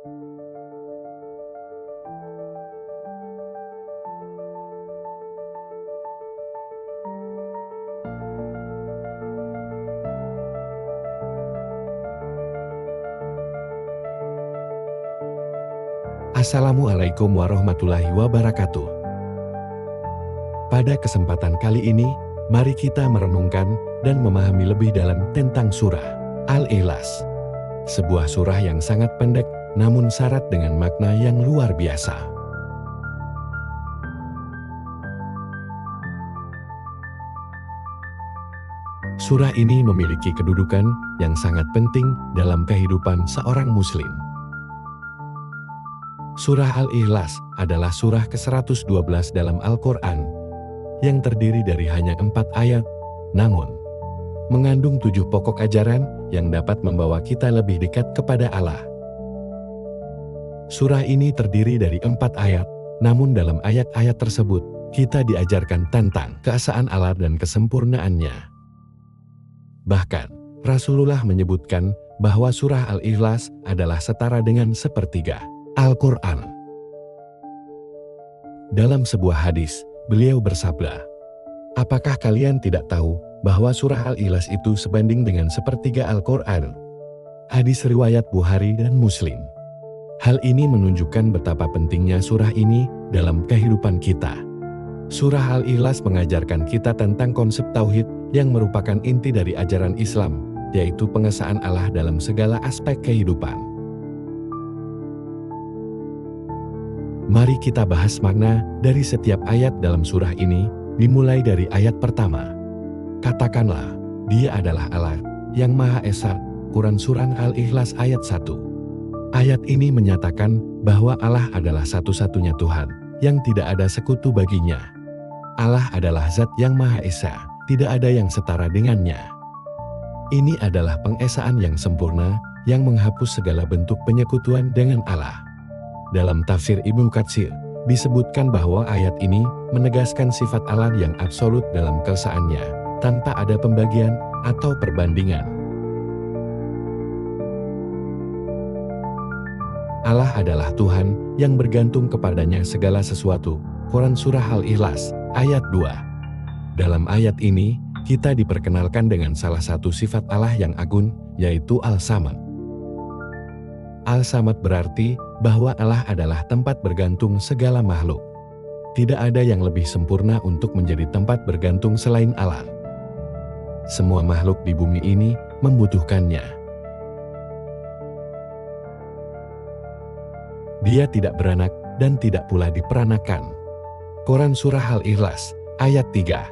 Assalamualaikum warahmatullahi wabarakatuh. Pada kesempatan kali ini, mari kita merenungkan dan memahami lebih dalam tentang surah Al-Ikhlas. Sebuah surah yang sangat pendek, namun syarat dengan makna yang luar biasa. Surah ini memiliki kedudukan yang sangat penting dalam kehidupan seorang muslim. Surah Al-Ikhlas adalah surah ke-112 dalam Al-Quran, yang terdiri dari hanya 4 ayat, namun mengandung 7 pokok ajaran yang dapat membawa kita lebih dekat kepada Allah. Surah ini terdiri dari 4 ayat, namun dalam ayat-ayat tersebut, kita diajarkan tentang keesaan Allah dan kesempurnaannya. Bahkan, Rasulullah menyebutkan bahwa surah Al-Ikhlas adalah setara dengan sepertiga Al-Quran. Dalam sebuah hadis, beliau bersabda, "Apakah kalian tidak tahu bahwa surah Al-Ikhlas itu sebanding dengan sepertiga Al-Quran?" Hadis riwayat Bukhari dan Muslim. Hal ini menunjukkan betapa pentingnya surah ini dalam kehidupan kita. Surah Al-Ikhlas mengajarkan kita tentang konsep tauhid yang merupakan inti dari ajaran Islam, yaitu pengesaan Allah dalam segala aspek kehidupan. Mari kita bahas makna dari setiap ayat dalam surah ini, dimulai dari ayat pertama. Katakanlah, Dia adalah Allah yang Maha Esa. Quran Surah Al-Ikhlas ayat 1. Ayat ini menyatakan bahwa Allah adalah satu-satunya Tuhan, yang tidak ada sekutu baginya. Allah adalah Zat yang Maha Esa, tidak ada yang setara dengannya. Ini adalah pengesaan yang sempurna, yang menghapus segala bentuk penyekutuan dengan Allah. Dalam tafsir Ibnu Katsir, disebutkan bahwa ayat ini menegaskan sifat Allah yang absolut dalam keesaannya, tanpa ada pembagian atau perbandingan. Allah adalah Tuhan yang bergantung kepadanya segala sesuatu. Quran Surah Al-Ikhlas, ayat 2. Dalam ayat ini, kita diperkenalkan dengan salah satu sifat Allah yang agung, yaitu Al-Samad. Al-Samad berarti bahwa Allah adalah tempat bergantung segala makhluk. Tidak ada yang lebih sempurna untuk menjadi tempat bergantung selain Allah. Semua makhluk di bumi ini membutuhkannya. Dia tidak beranak dan tidak pula diperanakan. Quran Surah Al-Ikhlas, ayat 3.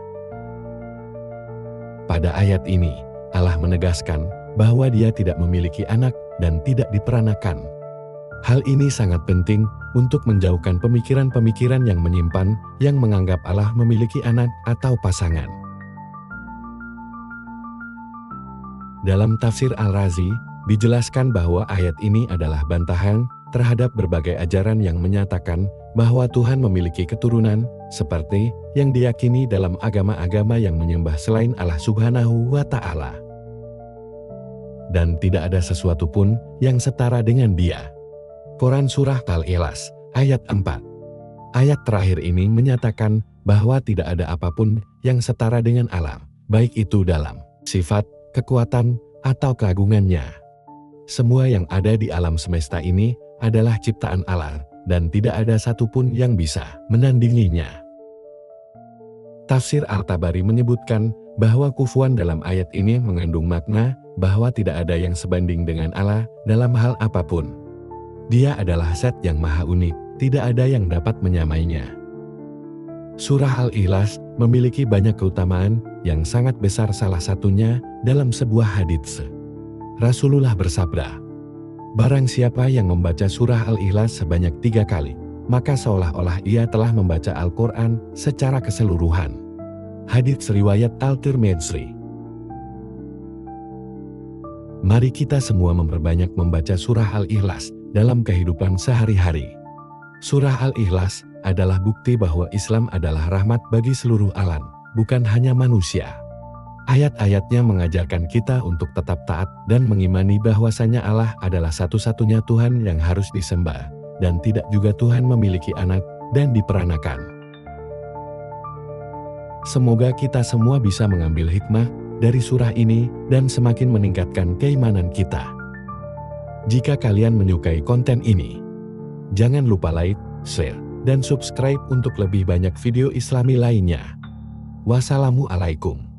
Pada ayat ini, Allah menegaskan bahwa Dia tidak memiliki anak dan tidak diperanakan. Hal ini sangat penting untuk menjauhkan pemikiran-pemikiran yang menyimpan, yang menganggap Allah memiliki anak atau pasangan. Dalam tafsir Al-Razi, dijelaskan bahwa ayat ini adalah bantahan terhadap berbagai ajaran yang menyatakan bahwa Tuhan memiliki keturunan, seperti yang diyakini dalam agama-agama yang menyembah selain Allah Subhanahu wa Ta'ala. Dan tidak ada sesuatu pun yang setara dengan Dia. Quran Surah Al-Ikhlas, ayat 4. Ayat terakhir ini menyatakan bahwa tidak ada apapun yang setara dengan Allah, baik itu dalam sifat, kekuatan, atau keagungannya. Semua yang ada di alam semesta ini adalah ciptaan Allah, dan tidak ada satupun yang bisa menandinginya. Tafsir Al-Tabari menyebutkan bahwa kufuan dalam ayat ini mengandung makna bahwa tidak ada yang sebanding dengan Allah dalam hal apapun. Dia adalah Zat yang maha unik, tidak ada yang dapat menyamainya. Surah Al-Ikhlas memiliki banyak keutamaan yang sangat besar, salah satunya dalam sebuah hadits. Rasulullah bersabda, "Barang siapa yang membaca surah Al-Ikhlas sebanyak 3 kali, maka seolah-olah ia telah membaca Al-Quran secara keseluruhan." Hadits riwayat Al-Tirmidzi. Mari kita semua memperbanyak membaca surah Al-Ikhlas dalam kehidupan sehari-hari. Surah Al-Ikhlas adalah bukti bahwa Islam adalah rahmat bagi seluruh alam, bukan hanya manusia. Ayat-ayatnya mengajarkan kita untuk tetap taat dan mengimani bahwasanya Allah adalah satu-satunya Tuhan yang harus disembah, dan tidak juga Tuhan memiliki anak dan diperanakan. Semoga kita semua bisa mengambil hikmah dari surah ini dan semakin meningkatkan keimanan kita. Jika kalian menyukai konten ini, jangan lupa like, share, dan subscribe untuk lebih banyak video Islami lainnya. Wassalamualaikum.